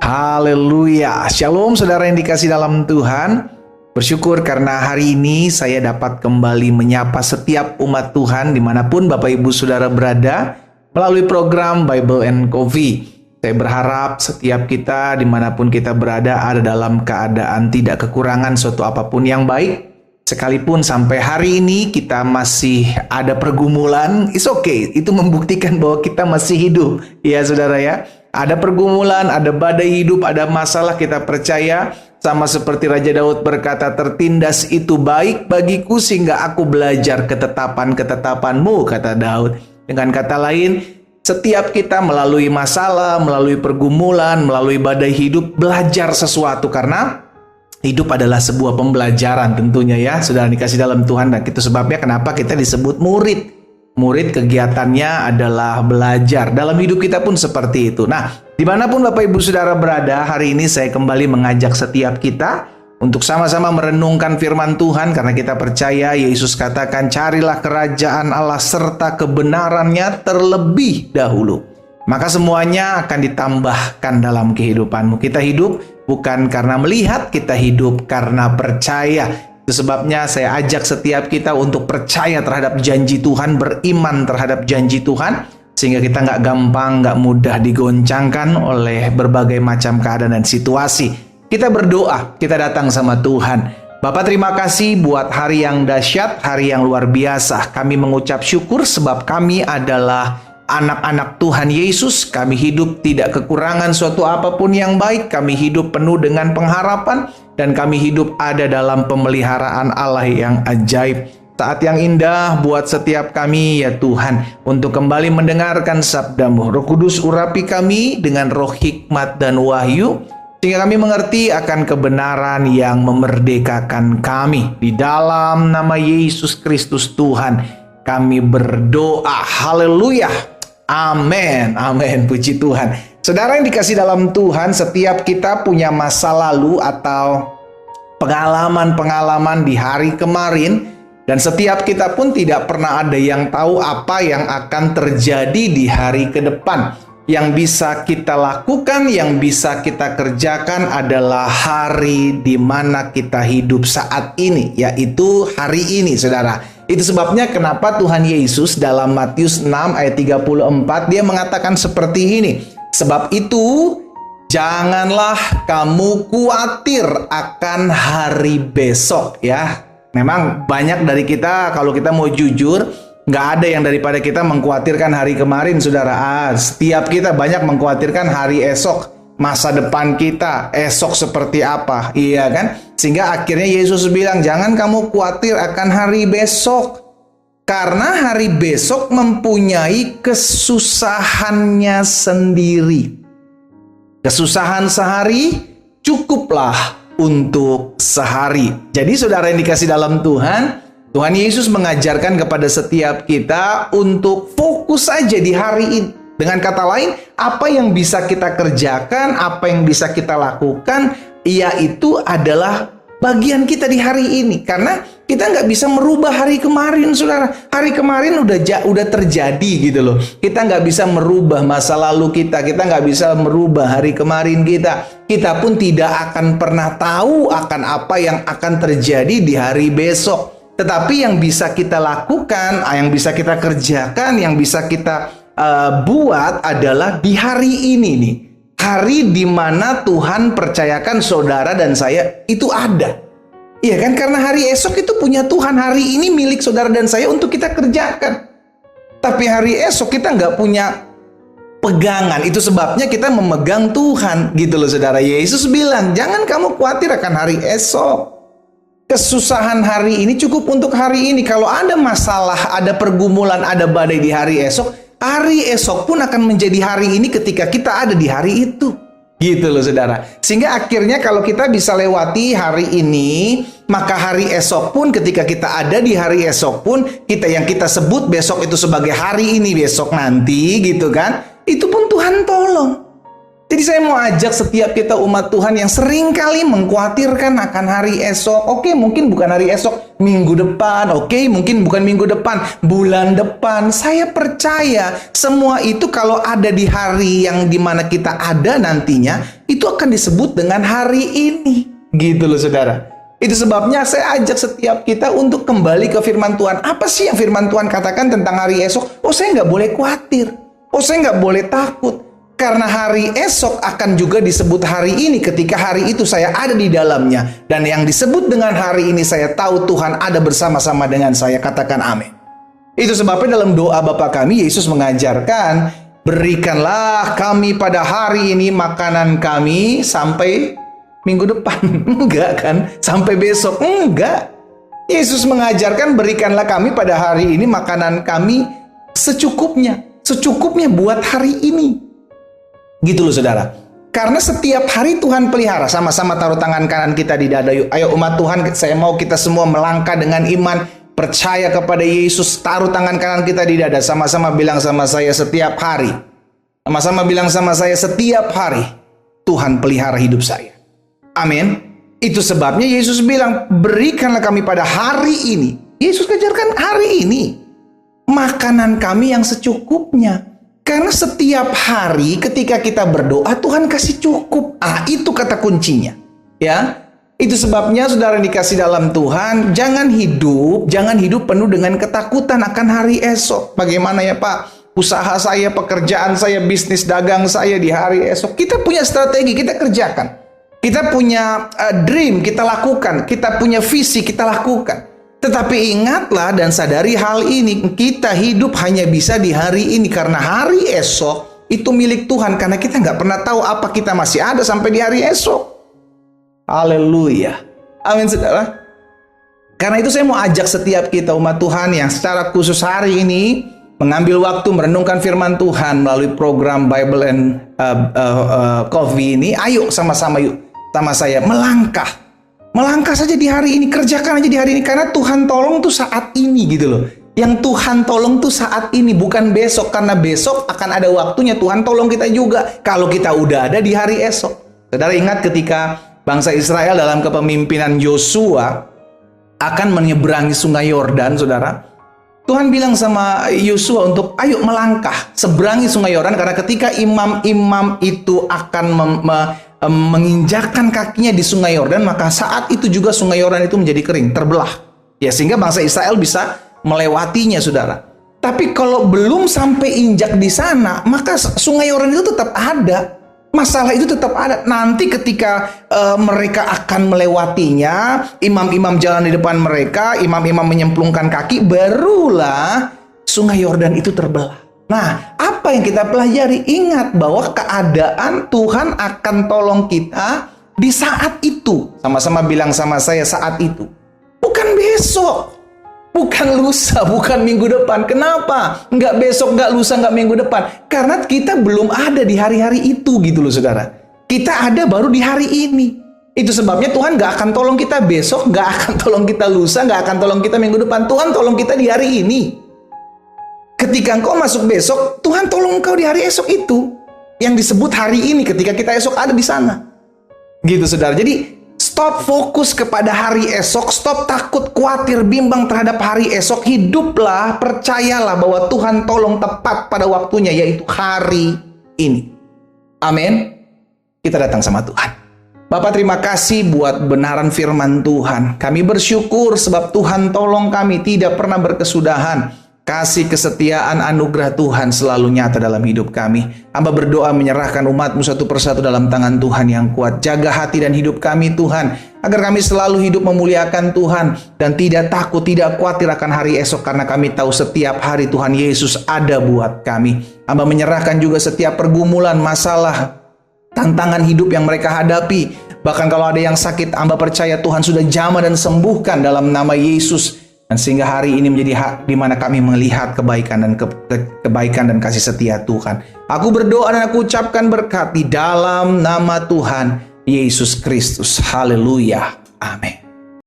Haleluya. Shalom saudara yang dikasih dalam Tuhan. Bersyukur karena hari ini saya dapat kembali menyapa setiap umat Tuhan dimanapun Bapak Ibu Saudara berada melalui program Bible and Coffee. Saya berharap setiap kita dimanapun kita berada ada dalam keadaan tidak kekurangan suatu apapun yang baik. Sekalipun sampai hari ini kita masih ada pergumulan, it's okay. Itu membuktikan bahwa kita masih hidup. Ya saudara ya. Ada pergumulan, ada badai hidup, ada masalah, kita percaya. Sama seperti Raja Daud berkata, tertindas itu baik bagiku sehingga aku belajar ketetapan-ketetapanmu, kata Daud. Dengan kata lain, setiap kita melalui masalah, melalui pergumulan, melalui badai hidup, belajar sesuatu karena hidup adalah sebuah pembelajaran tentunya ya. Sudah dikasih dalam Tuhan dan itu sebabnya kenapa kita disebut murid. Murid kegiatannya adalah belajar. Dalam hidup kita pun seperti itu. Nah, dimanapun Bapak Ibu Saudara berada, hari ini saya kembali mengajak setiap kita untuk sama-sama merenungkan firman Tuhan. Karena kita percaya Yesus katakan, carilah kerajaan Allah serta kebenarannya terlebih dahulu. Maka semuanya akan ditambahkan dalam kehidupanmu. Kita hidup bukan karena melihat, kita hidup karena percaya. Itu sebabnya saya ajak setiap kita untuk percaya terhadap janji Tuhan, beriman terhadap janji Tuhan, sehingga kita nggak gampang, nggak mudah digoncangkan oleh berbagai macam keadaan dan situasi. Kita berdoa, kita datang sama Tuhan. Bapak terima kasih buat hari yang dahsyat, hari yang luar biasa. Kami mengucap syukur sebab kami adalah anak-anak Tuhan Yesus. Kami hidup tidak kekurangan suatu apapun yang baik. Kami hidup penuh dengan pengharapan. Dan kami hidup ada dalam pemeliharaan Allah yang ajaib. Saat yang indah buat setiap kami ya Tuhan. Untuk kembali mendengarkan sabda-Mu. Roh Kudus urapi kami dengan roh hikmat dan wahyu. Sehingga kami mengerti akan kebenaran yang memerdekakan kami. Di dalam nama Yesus Kristus Tuhan. Kami berdoa. Haleluya. Amin. Amin. Puji Tuhan. Saudara yang dikasih dalam Tuhan, setiap kita punya masa lalu atau pengalaman-pengalaman di hari kemarin. Dan setiap kita pun tidak pernah ada yang tahu apa yang akan terjadi di hari ke depan. Yang bisa kita lakukan, yang bisa kita kerjakan adalah hari di mana kita hidup saat ini. Yaitu hari ini, saudara. Itu sebabnya kenapa Tuhan Yesus dalam Matius 6 ayat 34 dia mengatakan seperti ini. Sebab itu janganlah kamu khawatir akan hari besok ya. Memang banyak dari kita kalau kita mau jujur nggak ada yang daripada kita mengkhawatirkan hari kemarin saudara. Setiap kita banyak mengkhawatirkan hari esok, masa depan kita esok seperti apa, iya kan? Sehingga akhirnya Yesus bilang jangan kamu khawatir akan hari besok. Karena hari besok mempunyai kesusahannya sendiri. Kesusahan sehari cukuplah untuk sehari. Jadi saudara yang dikasih dalam Tuhan, Tuhan Yesus mengajarkan kepada setiap kita untuk fokus saja di hari ini. Dengan kata lain, apa yang bisa kita kerjakan, apa yang bisa kita lakukan, yaitu adalah bagian kita di hari ini. Karena kita nggak bisa merubah hari kemarin, saudara. Hari kemarin udah terjadi gitu loh. Kita nggak bisa merubah masa lalu kita. Kita nggak bisa merubah hari kemarin kita. Kita pun tidak akan pernah tahu akan apa yang akan terjadi di hari besok. Tetapi yang bisa kita lakukan, yang bisa kita kerjakan, yang bisa kita buat adalah di hari ini nih. Hari di mana Tuhan percayakan saudara dan saya itu ada. Iya kan? Karena hari esok itu punya Tuhan. Hari ini milik saudara dan saya untuk kita kerjakan. Tapi hari esok kita nggak punya pegangan. Itu sebabnya kita memegang Tuhan. Gitu loh saudara. Yesus bilang, jangan kamu khawatir akan hari esok. Kesusahan hari ini cukup untuk hari ini. Kalau ada masalah, ada pergumulan, ada badai di hari esok pun akan menjadi hari ini ketika kita ada di hari itu. Gitu loh saudara. Sehingga akhirnya kalau kita bisa lewati hari ini, maka hari esok pun ketika kita ada di hari esok pun, yang kita sebut besok itu sebagai hari ini, besok nanti gitu kan, itu pun Tuhan tolong. Jadi saya mau ajak setiap kita umat Tuhan yang sering kali mengkhawatirkan akan hari esok. Oke, mungkin bukan hari esok, minggu depan. Oke, mungkin bukan minggu depan, bulan depan. Saya percaya semua itu kalau ada di hari yang dimana kita ada nantinya, itu akan disebut dengan hari ini. Gitu loh saudara. Itu sebabnya saya ajak setiap kita untuk kembali ke firman Tuhan. Apa sih yang firman Tuhan katakan tentang hari esok? Oh, saya nggak boleh khawatir. Oh, saya nggak boleh takut. Karena hari esok akan juga disebut hari ini ketika hari itu saya ada di dalamnya. Dan yang disebut dengan hari ini saya tahu Tuhan ada bersama-sama dengan saya. Katakan amin. Itu sebabnya dalam doa Bapa kami, Yesus mengajarkan, berikanlah kami pada hari ini makanan kami sampai minggu depan. Enggak kan? Sampai besok. Enggak. Yesus mengajarkan, berikanlah kami pada hari ini makanan kami secukupnya. Secukupnya buat hari ini. Gitu loh saudara. Karena setiap hari Tuhan pelihara. Sama-sama taruh tangan kanan kita di dada. Yuk, ayo umat Tuhan, saya mau kita semua melangkah dengan iman, percaya kepada Yesus. Taruh tangan kanan kita di dada. Sama-sama bilang sama saya setiap hari. Sama-sama bilang sama saya setiap hari. Tuhan pelihara hidup saya. Amin. Itu sebabnya Yesus bilang, berikanlah kami pada hari ini. Yesus ajarkan hari ini makanan kami yang secukupnya. Karena setiap hari ketika kita berdoa, Tuhan kasih cukup. Itu kata kuncinya. Ya, itu sebabnya saudara dikasih dalam Tuhan, jangan hidup penuh dengan ketakutan akan hari esok. Bagaimana ya Pak? Usaha saya, pekerjaan saya, bisnis dagang saya di hari esok. Kita punya strategi, kita kerjakan. Kita punya dream, kita lakukan. Kita punya visi, kita lakukan. Tetapi ingatlah dan sadari hal ini, kita hidup hanya bisa di hari ini. Karena hari esok itu milik Tuhan. Karena kita nggak pernah tahu apa kita masih ada sampai di hari esok. Haleluya. Amin saudara. Karena itu saya mau ajak setiap kita umat Tuhan yang secara khusus hari ini mengambil waktu merenungkan firman Tuhan melalui program Bible and Coffee ini. Ayo sama-sama yuk. Sama saya melangkah. Melangkah saja di hari ini, kerjakan aja di hari ini. Karena Tuhan tolong tuh saat ini gitu loh. Yang Tuhan tolong tuh saat ini, bukan besok. Karena besok akan ada waktunya Tuhan tolong kita juga. Kalau kita udah ada di hari esok. Saudara ingat ketika bangsa Israel dalam kepemimpinan Yosua akan menyeberangi sungai Yordan, saudara. Tuhan bilang sama Yosua untuk ayo melangkah, seberangi sungai Yordan. Karena ketika imam-imam itu akan menginjakkan kakinya di sungai Yordan, maka saat itu juga sungai Yordan itu menjadi kering, terbelah. Ya, sehingga bangsa Israel bisa melewatinya, saudara. Tapi kalau belum sampai injak di sana, maka sungai Yordan itu tetap ada. Masalah itu tetap ada. Nanti ketika mereka akan melewatinya, imam-imam jalan di depan mereka, imam-imam menyemplungkan kaki, barulah sungai Yordan itu terbelah. Nah, apa yang kita pelajari? Ingat bahwa keadaan Tuhan akan tolong kita di saat itu. Sama-sama bilang sama saya saat itu. Bukan besok. Bukan lusa, bukan minggu depan. Kenapa? Nggak besok, nggak lusa, nggak minggu depan. Karena kita belum ada di hari-hari itu gitu loh saudara. Kita ada baru di hari ini. Itu sebabnya Tuhan nggak akan tolong kita besok, nggak akan tolong kita lusa, nggak akan tolong kita minggu depan. Tuhan tolong kita di hari ini. Ketika engkau masuk besok, Tuhan tolong engkau di hari esok itu. Yang disebut hari ini ketika kita esok ada di sana. Gitu saudara. Jadi stop fokus kepada hari esok. Stop takut, khawatir, bimbang terhadap hari esok. Hiduplah, percayalah bahwa Tuhan tolong tepat pada waktunya, yaitu hari ini. Amin. Kita datang sama Tuhan. Bapak terima kasih buat benaran firman Tuhan. Kami bersyukur sebab Tuhan tolong kami tidak pernah berkesudahan. Kasih kesetiaan anugerah Tuhan selalu nyata dalam hidup kami. Hamba berdoa menyerahkan umat-Mu satu persatu dalam tangan Tuhan yang kuat. Jaga hati dan hidup kami Tuhan. Agar kami selalu hidup memuliakan Tuhan. Dan tidak takut, tidak khawatir akan hari esok. Karena kami tahu setiap hari Tuhan Yesus ada buat kami. Hamba menyerahkan juga setiap pergumulan, masalah, tantangan hidup yang mereka hadapi. Bahkan kalau ada yang sakit, hamba percaya Tuhan sudah jamah dan sembuhkan dalam nama Yesus. Dan sehingga hari ini menjadi hak di mana kami melihat kebaikan dan kebaikan dan kasih setia Tuhan. Aku berdoa dan aku ucapkan berkat di dalam nama Tuhan Yesus Kristus. Haleluya. Amin.